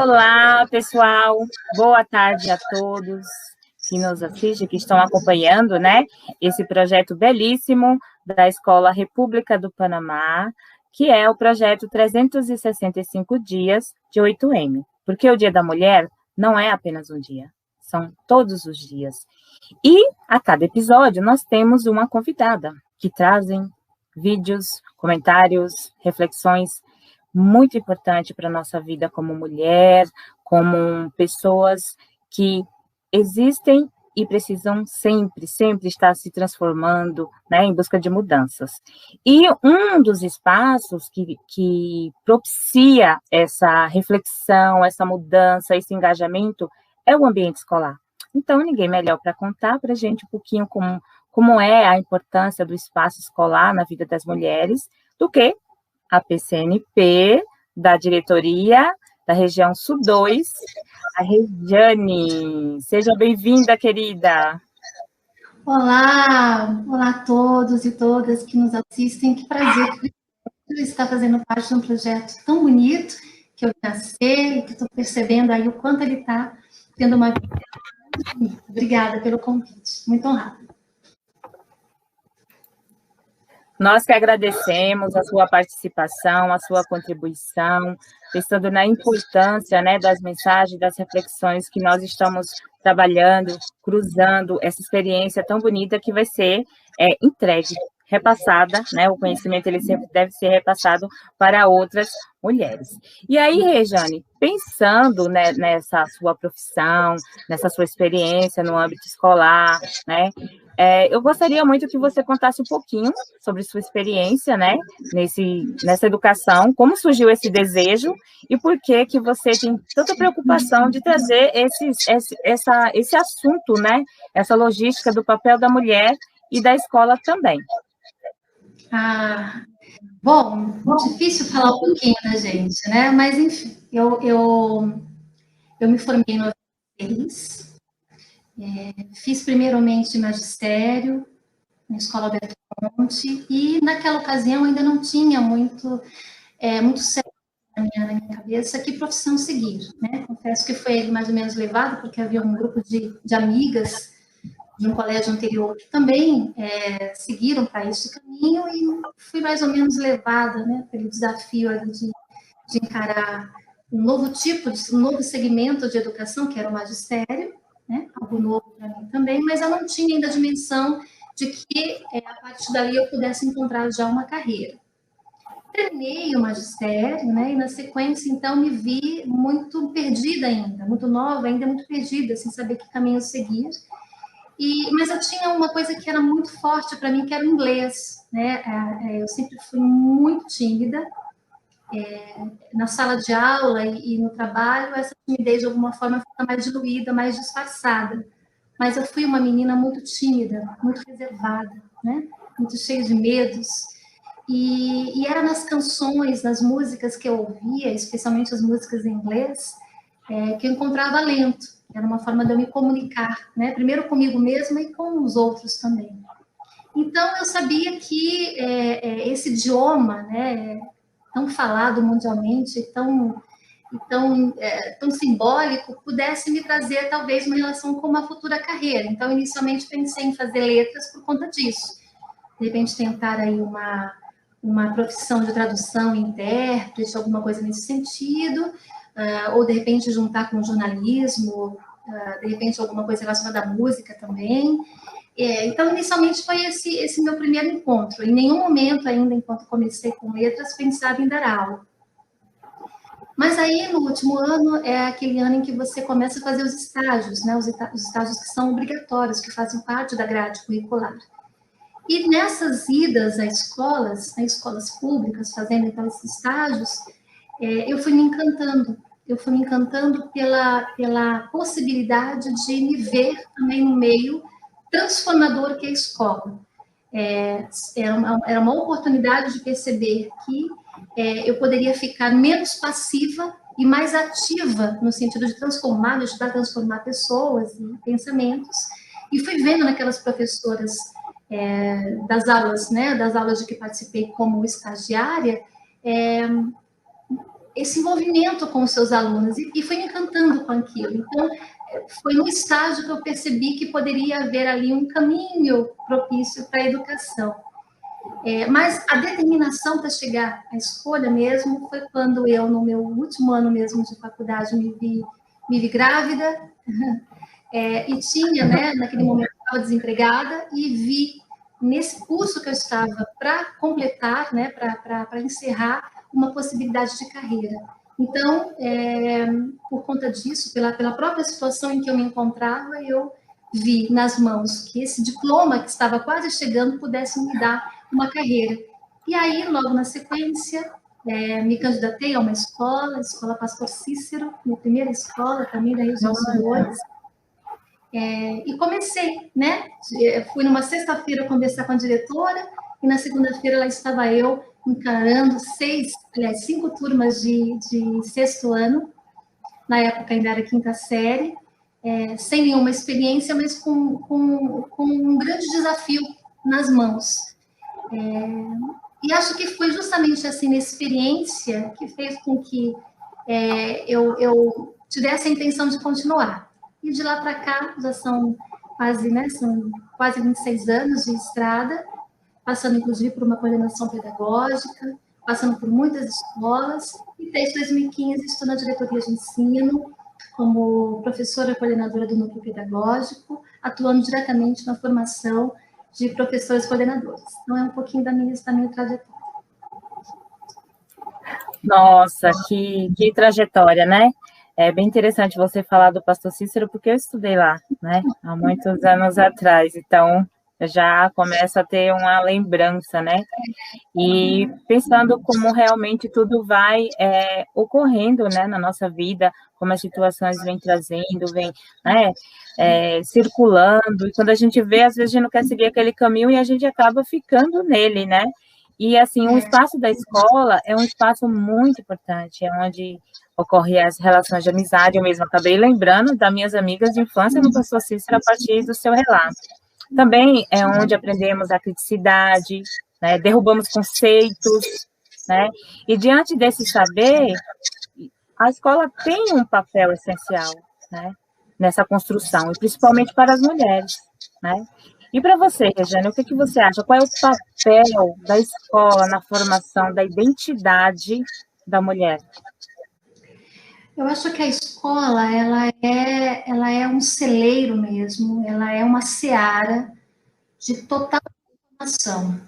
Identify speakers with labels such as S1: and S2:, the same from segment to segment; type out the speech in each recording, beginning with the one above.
S1: Olá, pessoal. Boa tarde a todos que nos assistem, que estão acompanhando, né, esse projeto belíssimo da Escola República do Panamá, que é o projeto 365 dias de 8M. Porque o Dia da Mulher não é apenas um dia, são todos os dias. E a cada episódio nós temos uma convidada que trazem vídeos, comentários, reflexões muito importante para a nossa vida como mulher, como pessoas que existem e precisam sempre estar se transformando, né, em busca de mudanças. E um dos espaços que propicia essa reflexão, essa mudança, esse engajamento, é o ambiente escolar. Então, ninguém melhor para contar para a gente um pouquinho como é a importância do espaço escolar na vida das mulheres, do que a PCNP, da diretoria da região Sul 2, a Regiane. Seja bem-vinda, querida.
S2: Olá a todos e todas que nos assistem. Que prazer estar fazendo parte de um projeto tão bonito que eu nasci e que estou percebendo aí o quanto ele está tendo uma vida. Obrigada pelo convite, muito honrada.
S1: Nós que agradecemos a sua participação, a sua contribuição, pensando na importância, né, das mensagens, das reflexões que nós estamos trabalhando, cruzando essa experiência tão bonita que vai ser entregue, repassada, né, o conhecimento ele sempre deve ser repassado para outras mulheres. E aí, Regiane, pensando, né, nessa sua profissão, nessa sua experiência no âmbito escolar, né, eu gostaria muito que você contasse um pouquinho sobre sua experiência, né, nessa educação, como surgiu esse desejo e por que você tem tanta preocupação de trazer esse assunto, né, essa logística do papel da mulher e da escola também.
S2: Bom, difícil falar um pouquinho da gente, né, mas enfim, eu me formei em 96, fiz primeiramente magistério na Escola Alberto Conte, e naquela ocasião ainda não tinha muito certo na minha cabeça que profissão seguir, né? Confesso que foi mais ou menos levado, porque havia um grupo de amigas de um colégio anterior que também seguiram para esse caminho, e fui mais ou menos levada, né, pelo desafio ali de encarar um novo segmento de educação, que era o magistério, né, algo novo para mim também, mas eu não tinha ainda a dimensão de que a partir dali eu pudesse encontrar já uma carreira. Terminei o magistério, né, e na sequência, então, me vi muito perdida ainda, muito nova, ainda muito perdida, sem saber que caminho seguir. Mas eu tinha uma coisa que era muito forte para mim, que era o inglês, né? Eu sempre fui muito tímida, na sala de aula e no trabalho, essa timidez de alguma forma fica mais diluída, mais disfarçada. Mas eu fui uma menina muito tímida, muito reservada, né? Muito cheia de medos. E era nas canções, nas músicas que eu ouvia, especialmente as músicas em inglês, que eu encontrava alento. Era uma forma de eu me comunicar, né? Primeiro comigo mesma e com os outros também. Então, eu sabia que esse idioma, né, tão falado mundialmente, tão simbólico, pudesse me trazer talvez uma relação com uma futura carreira. Então, inicialmente pensei em fazer letras por conta disso. De repente, tentar aí uma profissão de tradução, intérprete, alguma coisa nesse sentido, ou de repente juntar com jornalismo, de repente alguma coisa relacionada à música também. Então, inicialmente foi esse meu primeiro encontro. Em nenhum momento ainda, enquanto comecei com letras, pensava em dar aula. Mas aí, no último ano, é aquele ano em que você começa a fazer os estágios, né? Os estágios que são obrigatórios, que fazem parte da grade curricular. E nessas idas a escolas, né, escolas públicas, fazendo então esses estágios, eu fui me encantando. Eu fui me encantando pela possibilidade de me ver também no meio transformador que é a escola. Era uma oportunidade de perceber que eu poderia ficar menos passiva e mais ativa no sentido de transformar, de ajudar a transformar pessoas e pensamentos. E fui vendo naquelas professoras das aulas, né, das aulas de que participei como estagiária, esse envolvimento com os seus alunos, e foi me encantando com aquilo. Então, foi no estágio que eu percebi que poderia haver ali um caminho propício para a educação. Mas a determinação para chegar à escolha mesmo foi quando eu, no meu último ano mesmo de faculdade, me vi grávida, e tinha, né, naquele momento, eu estava desempregada, e vi nesse curso que eu estava para completar, né, para encerrar, uma possibilidade de carreira. Então, por conta disso, pela própria situação em que eu me encontrava, eu vi nas mãos que esse diploma que estava quase chegando pudesse me dar uma carreira. E aí, logo na sequência, me candidatei a uma escola, a Escola Pastor Cícero, minha primeira escola também da região Sul-Dores, e comecei, né? Fui numa sexta-feira conversar com a diretora, e na segunda-feira lá estava eu encarando 5 turmas de sexto ano, na época ainda era quinta série, sem nenhuma experiência, mas com um grande desafio nas mãos. E acho que foi justamente assim, a experiência que fez com que eu tivesse a intenção de continuar. E de lá para cá, já são quase 26 anos de estrada, passando inclusive por uma coordenação pedagógica, passando por muitas escolas, e desde 2015 estou na diretoria de ensino, como professora coordenadora do núcleo pedagógico, atuando diretamente na formação de professores coordenadores. Então, é um pouquinho da minha trajetória.
S1: Nossa, que trajetória, né? É bem interessante você falar do Pastor Cícero, porque eu estudei lá, né? Há muitos anos atrás, então eu já começo a ter uma lembrança, né? E pensando como realmente tudo vai ocorrendo, né, na nossa vida, como as situações vêm trazendo, vêm, né, circulando, e quando a gente vê, às vezes a gente não quer seguir aquele caminho e a gente acaba ficando nele, né? E, assim, o espaço da escola é um espaço muito importante, é onde ocorrem as relações de amizade. Eu mesma acabei lembrando das minhas amigas de infância no Pastor Cícero a partir do seu relato. Também é onde aprendemos a criticidade, né, derrubamos conceitos, né? E diante desse saber, a escola tem um papel essencial, né, nessa construção, e principalmente para as mulheres, né? E para você, Regiane, o que você acha? Qual é o papel da escola na formação da identidade da mulher?
S2: Eu acho que a escola, ela é um celeiro mesmo, ela é uma seara de total informação.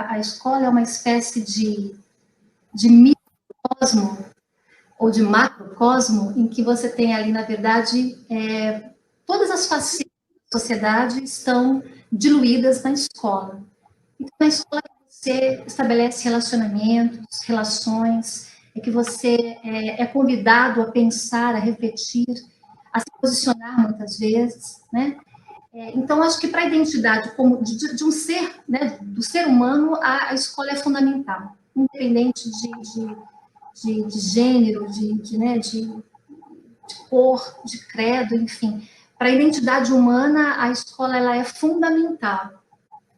S2: A escola é uma espécie de microcosmo ou de macrocosmo, em que você tem ali, na verdade, todas as facetas da sociedade estão diluídas na escola. Então, na escola você estabelece relacionamentos, relações, que você é convidado a pensar, a refletir, a se posicionar muitas vezes, né? Então, acho que para a identidade como de um ser, né, do ser humano, a escola é fundamental, independente de gênero, de cor, de credo, enfim. Para a identidade humana, a escola ela é fundamental,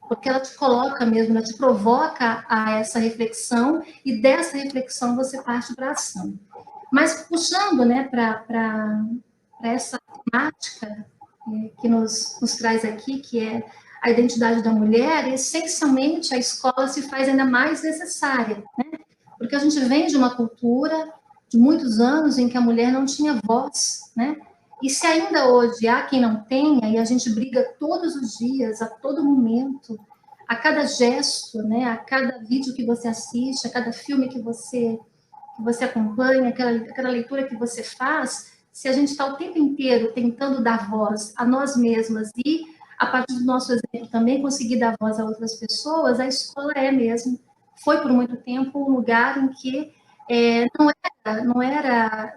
S2: porque ela te coloca mesmo, ela te provoca a essa reflexão, e dessa reflexão você parte para a ação. Mas puxando, né, para essa temática que nos traz aqui, que é a identidade da mulher, essencialmente a escola se faz ainda mais necessária, né? Porque a gente vem de uma cultura de muitos anos em que a mulher não tinha voz, né? E se ainda hoje há quem não tenha, e a gente briga todos os dias, a todo momento, a cada gesto, né? A cada vídeo que você assiste, a cada filme que você acompanha, aquela leitura que você faz, se a gente está o tempo inteiro tentando dar voz a nós mesmas e, a partir do nosso exemplo, também conseguir dar voz a outras pessoas, a escola foi por muito tempo um lugar em que não era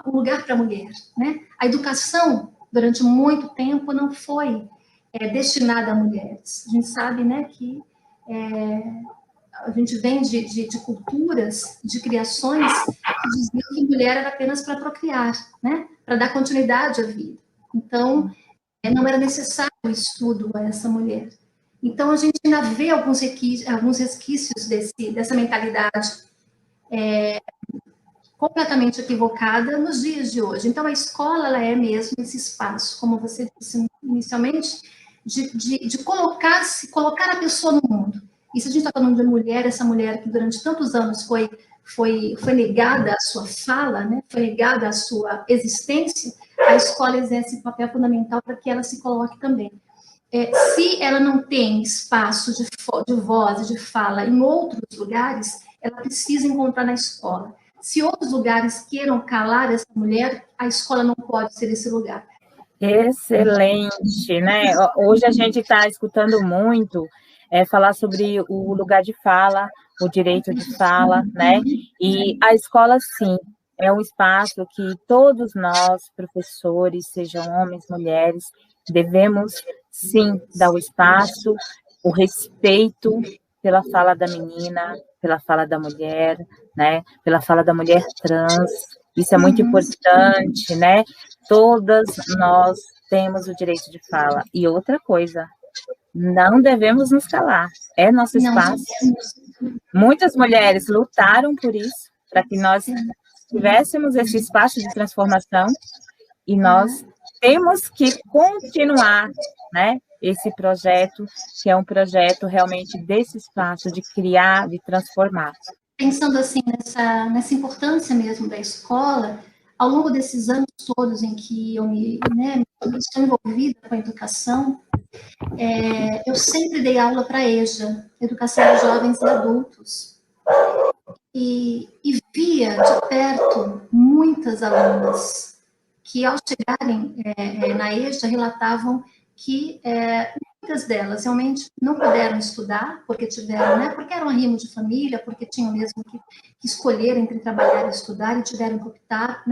S2: um lugar para a mulher, né? A educação, durante muito tempo, não foi destinada a mulheres. A gente sabe, né, que a gente vem de culturas, de criações que diziam que mulher era apenas para procriar, né? Para dar continuidade à vida. Então, não era necessário o estudo a essa mulher. Então, a gente ainda vê alguns resquícios dessa mentalidade completamente equivocada nos dias de hoje. Então, a escola, ela é mesmo esse espaço, como você disse inicialmente, de colocar a pessoa no mundo. E se a gente está falando de mulher, essa mulher que durante tantos anos foi negada a sua fala, né? Foi negada a sua existência, a escola exerce um papel fundamental para que ela se coloque também. Se ela não tem espaço de voz e de fala em outros lugares, ela precisa encontrar na escola. Se outros lugares queiram calar essa mulher, a escola não pode ser esse lugar.
S1: Excelente, né? Hoje a gente está escutando muito falar sobre o lugar de fala, o direito de fala, né? E a escola, sim, é um espaço que todos nós, professores, sejam homens, mulheres, devemos, sim, dar o espaço, o respeito pela fala da menina, pela fala da mulher, né? Pela fala da mulher trans. Isso é muito importante, né? Todas nós temos o direito de fala. E outra coisa, não devemos nos calar. É nosso espaço. Muitas mulheres lutaram por isso, para que nós tivéssemos esse espaço de transformação, e nós temos que continuar, né, esse projeto, que é um projeto realmente desse espaço de criar, de transformar.
S2: Pensando assim nessa importância mesmo da escola, ao longo desses anos todos em que eu estou envolvida com a educação, eu sempre dei aula para a EJA, Educação de Jovens e Adultos, e via de perto muitas alunas que, ao chegarem na EJA, relatavam que muitas delas realmente não puderam estudar, porque tiveram, porque eram arrimo de família, porque tinham mesmo que escolher entre trabalhar e estudar, e tiveram que optar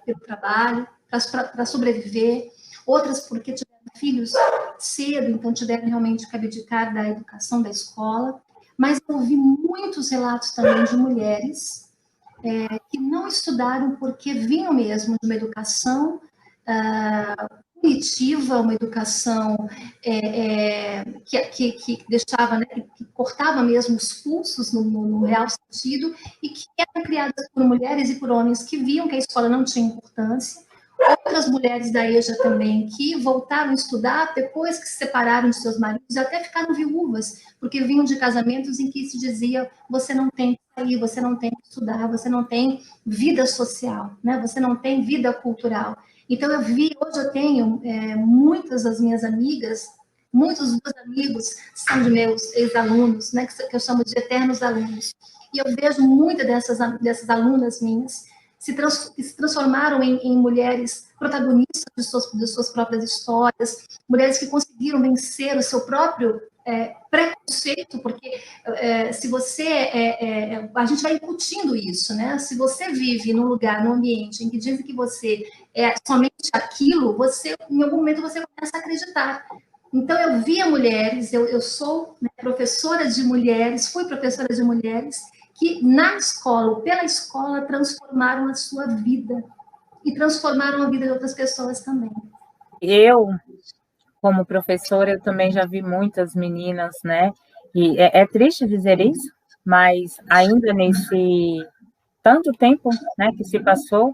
S2: pelo trabalho, para sobreviver. Outras porque tiveram filhos cedo, então tiveram realmente que abdicar da educação da escola. Mas eu ouvi muitos relatos também de mulheres que não estudaram porque vinham mesmo de uma educação punitiva, uma educação que deixava, que cortava mesmo os pulsos no real sentido, e que eram criadas por mulheres e por homens que viam que a escola não tinha importância. Outras mulheres da EJA também que voltaram a estudar depois que se separaram de seus maridos, até ficaram viúvas, porque vinham de casamentos em que se dizia: você não tem que sair, você não tem que estudar, você não tem vida social, né? Você não tem vida cultural. Então hoje eu tenho muitas das minhas amigas, muitos dos meus amigos são de meus ex-alunos, né? Que eu chamo de eternos alunos. E eu vejo muitas dessas alunas minhas que se transformaram em mulheres protagonistas de suas próprias histórias, mulheres que conseguiram vencer o seu próprio preconceito, porque se você... a gente vai incutindo isso, né? Se você vive num lugar, num ambiente em que dizem que você é somente aquilo, em algum momento você começa a acreditar. Então, eu via mulheres, eu sou professora de mulheres, fui professora de mulheres, que na escola, ou pela escola, transformaram a sua vida e transformaram a vida de outras pessoas também.
S1: Eu, como professora, eu também já vi muitas meninas, né? E é triste dizer isso, mas ainda nesse tanto tempo, né, que se passou,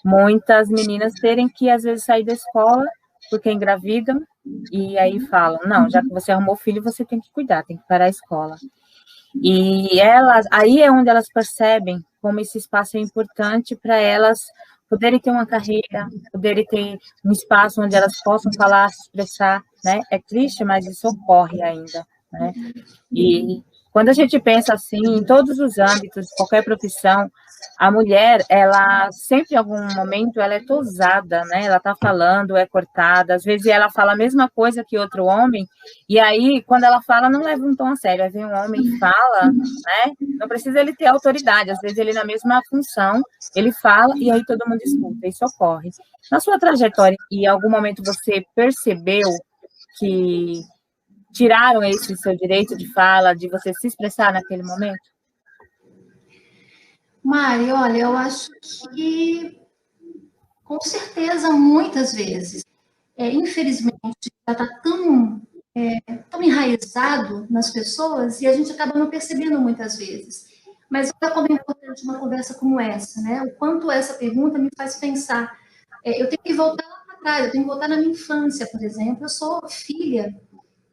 S1: muitas meninas terem que, às vezes, sair da escola porque engravidam, e aí falam: não, já que você arrumou filho, você tem que cuidar, tem que parar a escola. E aí é onde elas percebem como esse espaço é importante para elas poderem ter uma carreira, poderem ter um espaço onde elas possam falar, se expressar, né? É triste, mas isso ocorre ainda, né? E quando a gente pensa assim, em todos os âmbitos, qualquer profissão, a mulher, ela sempre, em algum momento, ela é tosada, né? Ela está falando, é cortada, às vezes ela fala a mesma coisa que outro homem, e aí, quando ela fala, não leva um tom a sério. Aí vem um homem e fala, né? Não precisa ele ter autoridade, às vezes ele na mesma função, ele fala e aí todo mundo escuta, isso ocorre. Na sua trajetória, em algum momento você percebeu que tiraram esse seu direito de fala, de você se expressar naquele momento?
S2: Mari, olha, eu acho que, com certeza, muitas vezes. Infelizmente, já está tão enraizado nas pessoas e a gente acaba não percebendo muitas vezes. Mas olha como é importante uma conversa como essa, né? O quanto essa pergunta me faz pensar. Eu tenho que voltar lá para trás, eu tenho que voltar na minha infância, por exemplo. Eu sou filha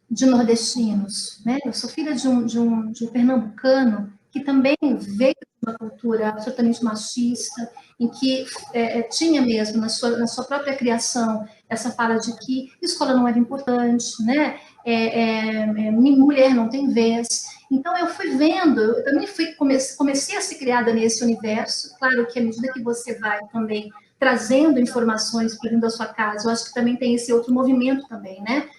S2: de nordestinos, né? Eu sou filha de um pernambucano que também veio de uma cultura absolutamente machista, em que tinha mesmo na sua própria criação essa fala de que escola não era importante, né? Mulher não tem vez. Então eu fui vendo, eu também comecei a ser criada nesse universo. Claro que à medida que você vai também trazendo informações para dentro da sua casa, eu acho que também tem esse outro movimento também, né?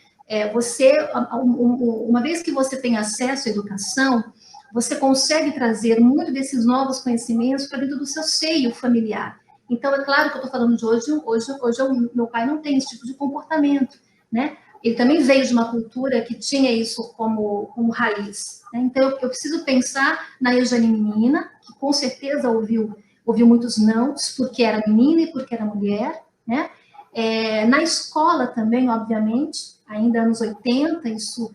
S2: Uma vez que você tem acesso à educação, você consegue trazer muito desses novos conhecimentos para dentro do seu seio familiar. Então, é claro que eu estou falando de hoje, meu pai não tem esse tipo de comportamento, né? Ele também veio de uma cultura que tinha isso como raiz, né? Então, eu preciso pensar na Ejane menina, que com certeza ouviu muitos nãos, porque era menina e porque era mulher, né? Na escola também, obviamente, ainda anos 80, isso,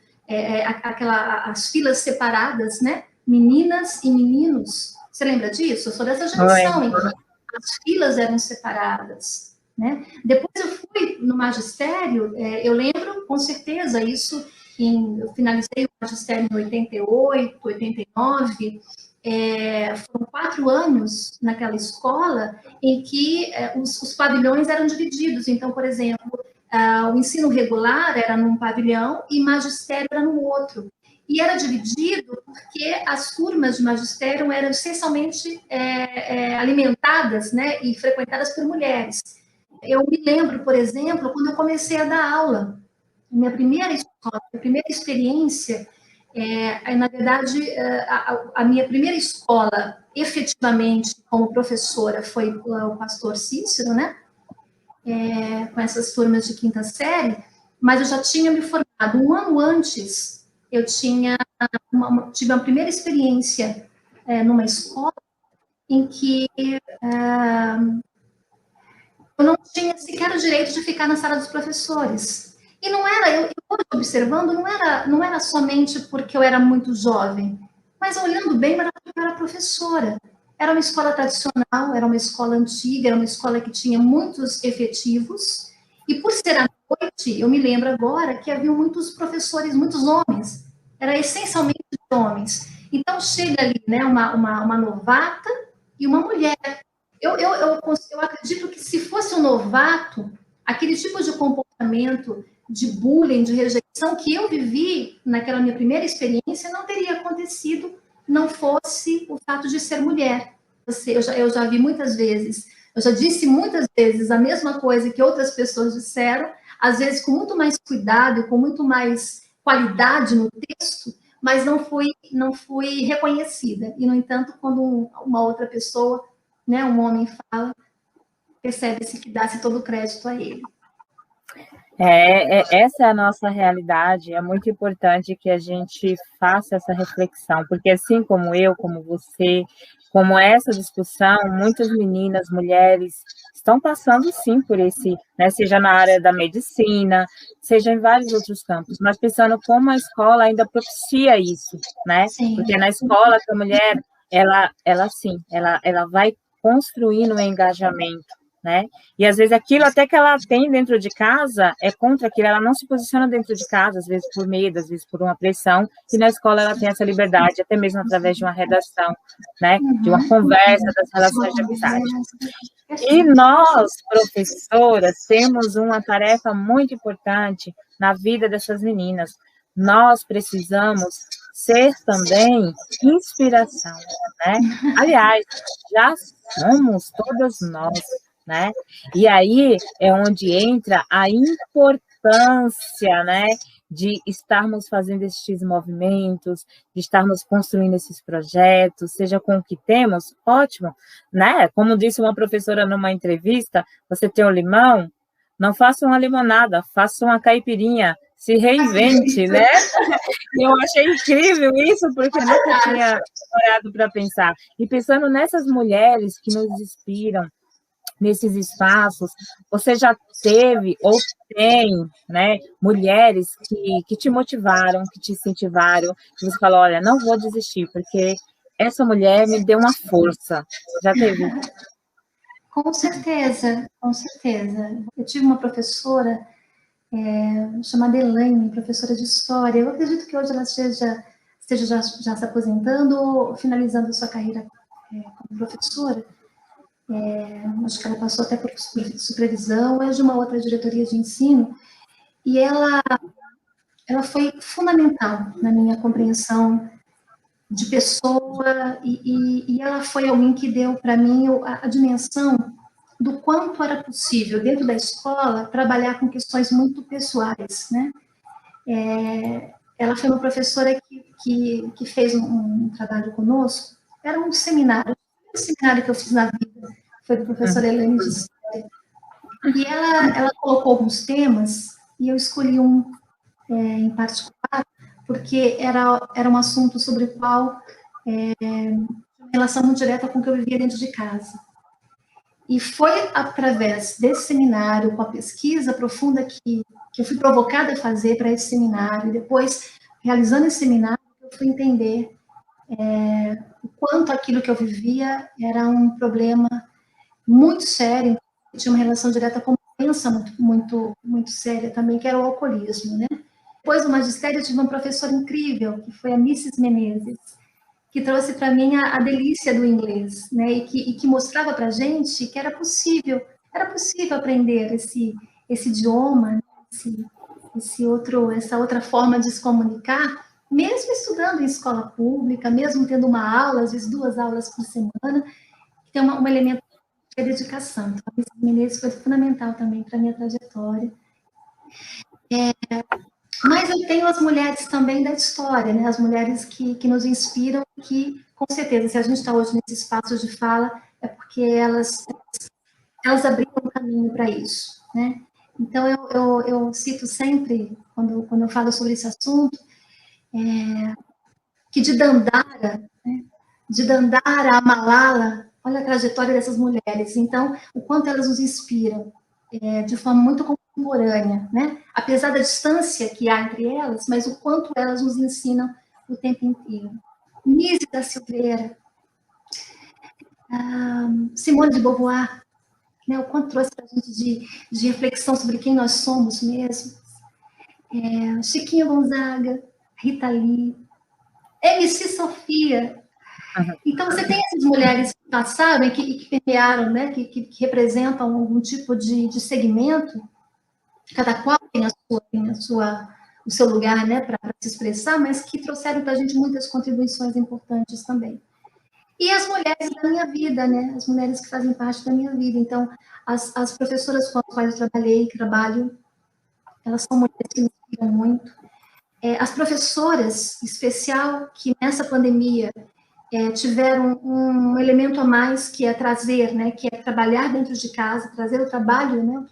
S2: as filas separadas, né? Meninas e meninos. Você lembra disso? Eu sou dessa geração, em que as filas eram separadas, né? Depois eu fui no magistério, eu lembro com certeza isso, eu finalizei o magistério em 88, 89, foram 4 anos naquela escola em que os pavilhões eram divididos. Então, por exemplo, o ensino regular era num pavilhão e magistério era no outro. E era dividido porque as turmas de magistério eram essencialmente alimentadas, né, e frequentadas por mulheres. Eu me lembro, por exemplo, quando eu comecei a dar aula. Minha primeira escola, minha primeira experiência, na verdade, a minha primeira escola, efetivamente, como professora, foi o pastor Cícero, né? Com essas turmas de quinta série, mas eu já tinha me formado. Um ano antes, eu tive uma primeira experiência numa escola em que eu não tinha sequer o direito de ficar na sala dos professores. E não era, eu hoje observando, não era somente porque eu era muito jovem, mas olhando bem, era porque eu era professora. Era uma escola tradicional, era uma escola antiga, era uma escola que tinha muitos efetivos, e por ser à noite, eu me lembro agora que havia muitos professores, muitos homens, era essencialmente homens. Então chega ali, né, uma novata e uma mulher. Eu acredito que se fosse um novato, aquele tipo de comportamento de bullying, de rejeição que eu vivi naquela minha primeira experiência não teria acontecido, não fosse o fato de ser mulher. Eu já vi muitas vezes, eu já disse muitas vezes a mesma coisa que outras pessoas disseram, às vezes com muito mais cuidado, com muito mais qualidade no texto, mas não fui reconhecida. E, no entanto, quando uma outra pessoa, né, um homem fala, percebe-se que dá-se todo o crédito a ele.
S1: Essa é a nossa realidade, é muito importante que a gente faça essa reflexão, porque assim como eu, como você, como essa discussão, muitas meninas, mulheres, estão passando sim por esse, né, seja na área da medicina, seja em vários outros campos, mas pensando como a escola ainda propicia isso, né? Sim. Porque na escola a mulher, ela vai construindo um engajamento, né? E às vezes aquilo até que ela tem dentro de casa é contra aquilo, ela não se posiciona dentro de casa, às vezes por medo, às vezes por uma pressão, e na escola ela tem essa liberdade, até mesmo através de uma redação, né? De uma conversa, das relações de amizade. E nós, professoras, temos uma tarefa muito importante na vida dessas meninas. Nós precisamos ser também inspiração, né? Aliás, já somos todas nós, né? E aí é onde entra a importância, né, de estarmos fazendo esses movimentos, de estarmos construindo esses projetos, seja com o que temos, ótimo, né? Como disse uma professora numa entrevista, você tem um limão, não faça uma limonada, faça uma caipirinha, se reinvente, né? Eu achei incrível isso, porque eu nunca tinha parado para pensar. E pensando nessas mulheres que nos inspiram, nesses espaços, você já teve ou tem, né, mulheres que te motivaram, que te incentivaram, que você falou, olha, não vou desistir, porque essa mulher me deu uma força. Já teve?
S2: Com certeza, com certeza. Eu tive uma professora chamada Elaine, professora de História. Eu acredito que hoje ela esteja já se aposentando ou finalizando a sua carreira como professora. Acho que ela passou até por supervisão, é de uma outra diretoria de ensino, e ela foi fundamental na minha compreensão de pessoa, e ela foi alguém que deu para mim a dimensão do quanto era possível, dentro da escola, trabalhar com questões muito pessoais, né? Ela foi uma professora que fez um trabalho conosco, era um seminário, o seminário que eu fiz na vida foi do professor Helene de História, e ela colocou alguns temas, e eu escolhi um em particular, porque era um assunto sobre o qual uma relação muito direta com o que eu vivia dentro de casa. E foi através desse seminário, com a pesquisa profunda que eu fui provocada a fazer para esse seminário, e depois, realizando esse seminário, eu fui entender o quanto aquilo que eu vivia era um problema muito sério, que tinha uma relação direta com uma doença muito séria também, que era o alcoolismo, né? Depois do magistério, eu tive uma professora incrível, que foi a Mrs. Menezes, que trouxe para mim a delícia do inglês, né? E que mostrava para a gente que era possível aprender esse idioma, essa outra forma de se comunicar, mesmo estudando em escola pública, mesmo tendo uma aula, às vezes 2 aulas por semana, que tem um elemento de dedicação. Então, a Mrs. Menezes foi fundamental também para a minha trajetória. Mas eu tenho as mulheres também da história, né? As mulheres que nos inspiram, que, com certeza, se a gente está hoje nesse espaço de fala, é porque elas abriram um caminho para isso, né? Então, eu cito sempre, quando eu falo sobre esse assunto, que de Dandara, né? De Dandara a Malala, olha a trajetória dessas mulheres. Então, o quanto elas nos inspiram, de forma muito contemporânea, né? Apesar da distância que há entre elas, mas o quanto elas nos ensinam o tempo inteiro. Nise da Silveira, Simone de Beauvoir, né? O quanto trouxe para a gente de reflexão sobre quem nós somos mesmo. Chiquinha Gonzaga, Rita Lee, MC Sofia. Então, você tem essas mulheres que passaram e que permearam, né? Que representam algum tipo de segmento. Cada qual tem o seu lugar, né, para se expressar, mas que trouxeram para a gente muitas contribuições importantes também. E as mulheres da minha vida, né, as mulheres que fazem parte da minha vida. Então, as professoras com as quais eu trabalho, elas são mulheres que me inspiram muito. As professoras, em especial, que nessa pandemia tiveram um elemento a mais, que é trazer, né, que é trabalhar dentro de casa, trazer o trabalho, né, o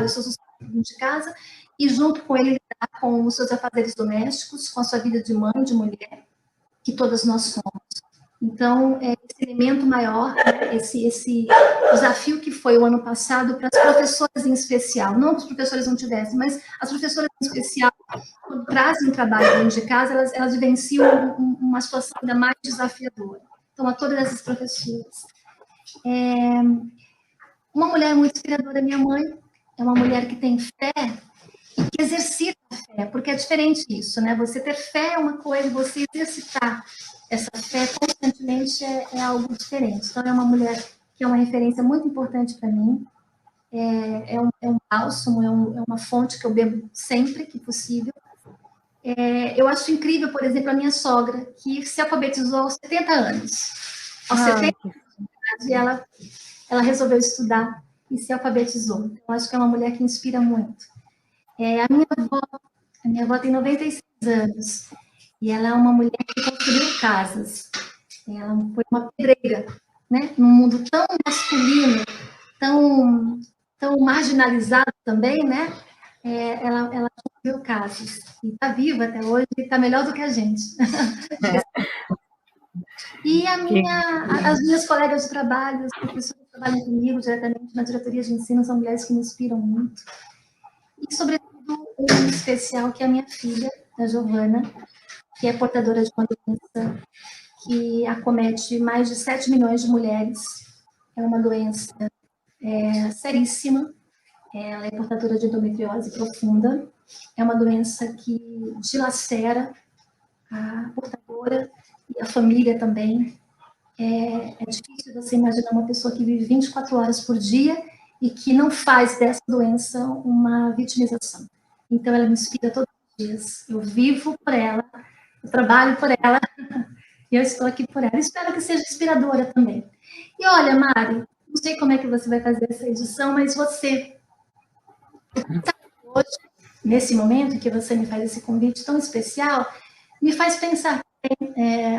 S2: seu sustento dentro de casa, e junto com ele lidar com os seus afazeres domésticos, com a sua vida de mãe, de mulher, que todas nós somos. Então, esse elemento maior, né, esse desafio que foi o ano passado para as professoras em especial, não que os professores não tivessem, mas as professoras em especial, quando trazem um trabalho dentro de casa, elas vivenciam uma situação ainda mais desafiadora. Então, a todas essas professoras. Uma mulher muito inspiradora, minha mãe, é uma mulher que tem fé e que exercita a fé, porque é diferente isso, né? Você ter fé é uma coisa, você exercitar essa fé constantemente é algo diferente. Então, é uma mulher que é uma referência muito importante para mim, é um bálsamo, é uma fonte que eu bebo sempre que possível. Eu acho incrível, por exemplo, a minha sogra, que se alfabetizou aos 70 anos. Aos 70 anos, ela resolveu estudar e se alfabetizou. Então, eu acho que é uma mulher que inspira muito. A minha avó tem 96 anos e ela é uma mulher que construiu casas. Ela foi uma pedreira, né? Num mundo tão masculino, tão marginalizado também, né? Ela construiu casas e está viva até hoje e está melhor do que a gente. E as minhas colegas de trabalho, as professoras que trabalham comigo diretamente na diretoria de ensino, são mulheres que me inspiram muito. E, sobretudo, um especial que é a minha filha, a Giovana, que é portadora de uma doença que acomete mais de 7 milhões de mulheres. É uma doença seríssima. Ela é portadora de endometriose profunda. É uma doença que dilacera a portadora e a família também. É difícil você imaginar uma pessoa que vive 24 horas por dia e que não faz dessa doença uma vitimização. Então, ela me inspira todos os dias. Eu vivo por ela, eu trabalho por ela, e eu estou aqui por ela. Espero que seja inspiradora também. E olha, Mari, não sei como é que você vai fazer essa edição, mas você, hoje, nesse momento que você me faz esse convite tão especial, me faz pensar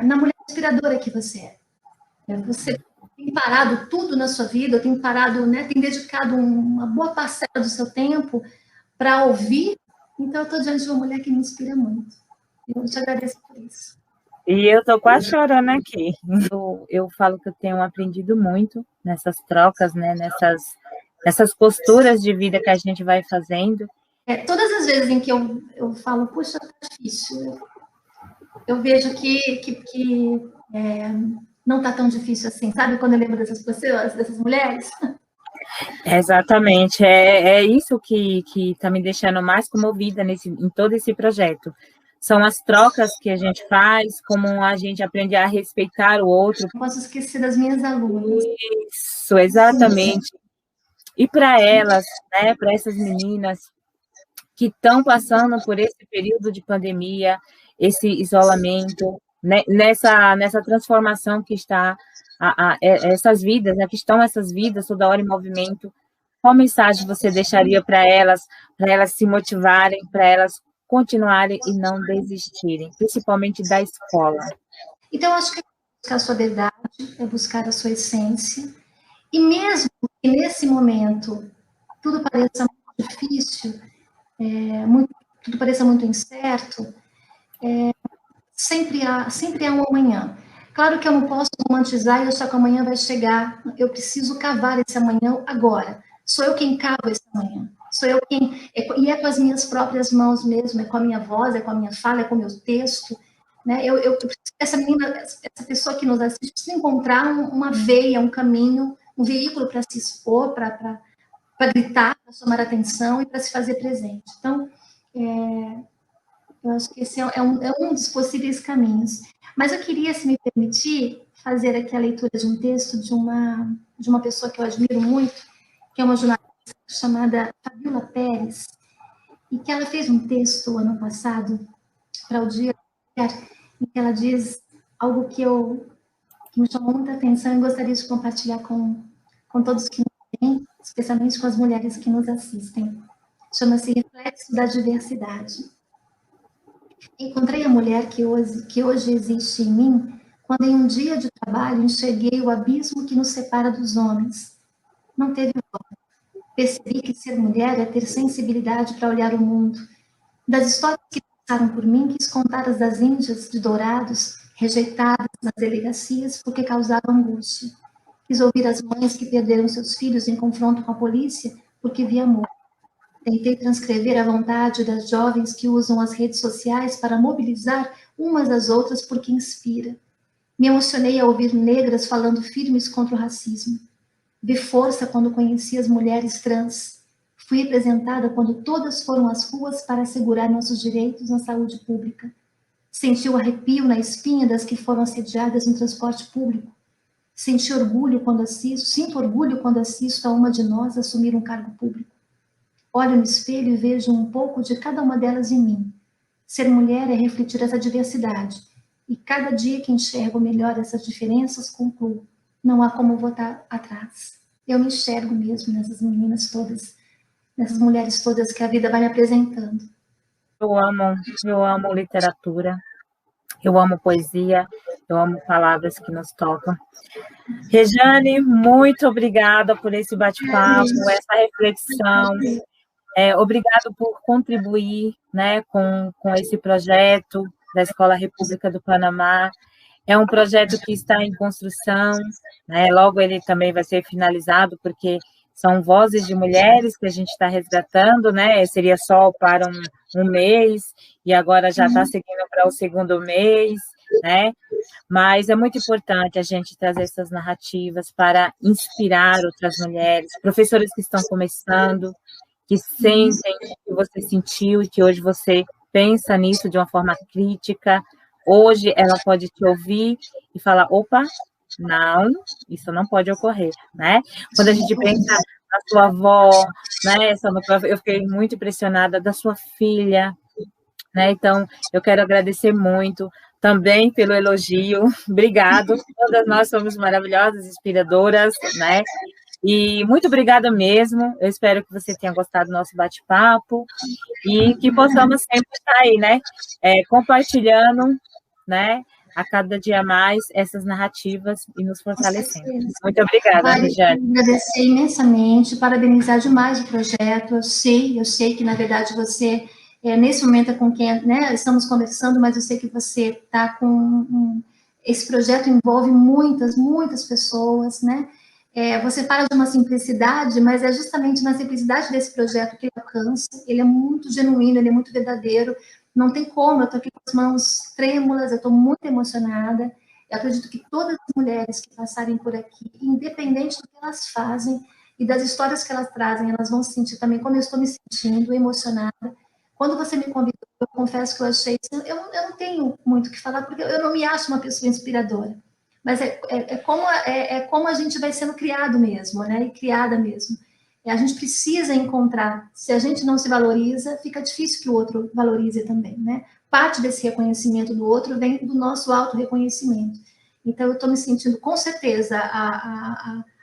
S2: na mulher inspiradora que você é. Você tem parado tudo na sua vida, tem parado, né, tem dedicado uma boa parcela do seu tempo para ouvir. Então, eu estou diante de uma mulher que me inspira muito. Eu te agradeço por isso.
S1: E eu estou quase chorando aqui. Eu falo que eu tenho aprendido muito nessas trocas, né, nessas posturas de vida que a gente vai fazendo.
S2: Todas as vezes em que eu falo, puxa, tá difícil, eu vejo que não está tão difícil assim, sabe? Quando eu lembro dessas pessoas, dessas mulheres.
S1: Exatamente, é isso que está me deixando mais comovida em todo esse projeto. São as trocas que a gente faz, como a gente aprende a respeitar o outro.
S2: Não posso esquecer das minhas alunas.
S1: Isso, exatamente. E para elas, né, para essas meninas que estão passando por esse período de pandemia, esse isolamento, né, nessa transformação que está essas vidas, né, que estão essas vidas toda hora em movimento. Qual mensagem você deixaria para elas se motivarem, para elas continuarem e não desistirem, principalmente da escola?
S2: Então, acho que é buscar a sua verdade, é buscar a sua essência. E mesmo que nesse momento tudo pareça muito difícil, tudo pareça muito incerto, sempre há um amanhã. Claro que eu não posso romantizar e achar que amanhã vai chegar. Eu preciso cavar esse amanhã agora. Sou eu quem cavo esse amanhã. Sou eu quem... E é com as minhas próprias mãos mesmo, é com a minha voz, é com a minha fala, é com o meu texto. Né? Essa pessoa que nos assiste, precisa encontrar uma veia, um caminho, um veículo para se expor, para gritar, para chamar atenção e para se fazer presente. Então, eu acho que esse é um dos possíveis caminhos. Mas eu queria, se me permitir, fazer aqui a leitura de um texto de uma pessoa que eu admiro muito, que é uma jornalista chamada Fabiola Pérez, e que ela fez um texto ano passado para o Dia da Mulher, em que ela diz algo que me chamou muita atenção e gostaria de compartilhar com todos que nos veem, especialmente com as mulheres que nos assistem. Chama-se Reflexo da Diversidade. Encontrei a mulher que hoje existe em mim quando, em um dia de trabalho, enxerguei o abismo que nos separa dos homens. Não teve volta. Percebi que ser mulher é ter sensibilidade para olhar o mundo. Das histórias que passaram por mim, quis contar as das índias de Dourados, rejeitadas nas delegacias porque causavam angústia. Quis ouvir as mães que perderam seus filhos em confronto com a polícia porque via amor. Tentei transcrever a vontade das jovens que usam as redes sociais para mobilizar umas às outras porque inspira. Me emocionei ao ouvir negras falando firmes contra o racismo. Vi força quando conheci as mulheres trans. Fui representada quando todas foram às ruas para assegurar nossos direitos na saúde pública. Senti o arrepio na espinha das que foram assediadas no transporte público. Sinto orgulho quando assisto a uma de nós assumir um cargo público. Olho no espelho e vejo um pouco de cada uma delas em mim. Ser mulher é refletir essa diversidade. E cada dia que enxergo melhor essas diferenças, concluo. Não há como voltar atrás. Eu me enxergo mesmo nessas meninas todas, nessas mulheres todas que a vida vai me apresentando.
S1: Eu amo literatura, eu amo poesia, eu amo palavras que nos tocam. Rejane, muito obrigada por esse bate-papo, essa reflexão. Obrigado por contribuir, né, com esse projeto da Escola República do Panamá. É um projeto que está em construção, né? Logo ele também vai ser finalizado, porque são vozes de mulheres que a gente está resgatando, né? Seria só para um mês, e agora já está seguindo para o segundo mês, né? Mas é muito importante a gente trazer essas narrativas para inspirar outras mulheres, professoras que estão começando, que sentem o que você sentiu e que hoje você pensa nisso de uma forma crítica. Hoje ela pode te ouvir e falar, opa, não, isso não pode ocorrer, né? Quando a gente pensa na sua avó, né? Eu fiquei muito impressionada da sua filha, né? Então, eu quero agradecer muito também pelo elogio. Obrigado. Todas nós somos maravilhosas, inspiradoras, né? E muito obrigada mesmo. Eu espero que você tenha gostado do nosso bate-papo e que possamos sempre estar aí, né? Compartilhando, né? A cada dia mais essas narrativas e nos fortalecendo. Muito obrigada, Regiane.
S2: Agradecer imensamente, parabenizar demais o projeto. Eu sei que, na verdade, você, nesse momento é com quem, né, estamos conversando, mas eu sei que você está com... esse projeto envolve muitas pessoas, né? Você fala de uma simplicidade, mas é justamente na simplicidade desse projeto que ele alcança. Ele é muito genuíno, ele é muito verdadeiro. Não tem como, eu estou aqui com as mãos trêmulas, eu estou muito emocionada. Eu acredito que todas as mulheres que passarem por aqui, independente do que elas fazem e das histórias que elas trazem, elas vão se sentir também, como eu estou me sentindo, emocionada. Quando você me convidou, eu confesso que eu achei... Eu não tenho muito o que falar, porque eu não me acho uma pessoa inspiradora. Mas como a gente vai sendo criado mesmo, né? E criada mesmo. A gente precisa encontrar, se a gente não se valoriza, fica difícil que o outro valorize também, né? Parte desse reconhecimento do outro vem do nosso auto-reconhecimento. Então, eu estou me sentindo, com certeza,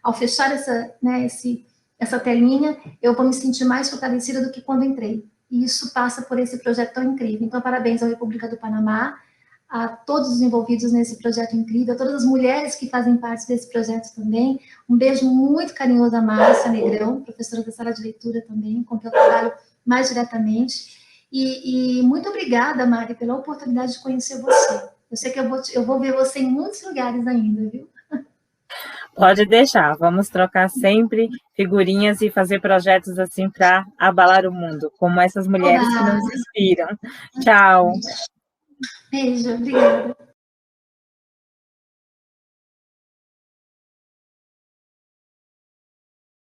S2: ao fechar essa telinha, eu vou me sentir mais fortalecida do que quando entrei. E isso passa por esse projeto tão incrível. Então, parabéns à República do Panamá, a todos os envolvidos nesse projeto incrível, a todas as mulheres que fazem parte desse projeto também. Um beijo muito carinhoso à Márcia Negrão, professora da sala de leitura também, com quem eu trabalho mais diretamente. E muito obrigada, Mari, pela oportunidade de conhecer você. Eu sei que eu vou ver você em muitos lugares ainda, viu?
S1: Pode deixar, vamos trocar sempre figurinhas e fazer projetos assim para abalar o mundo, como essas mulheres que nos inspiram. Tchau.
S2: Beijo, obrigada.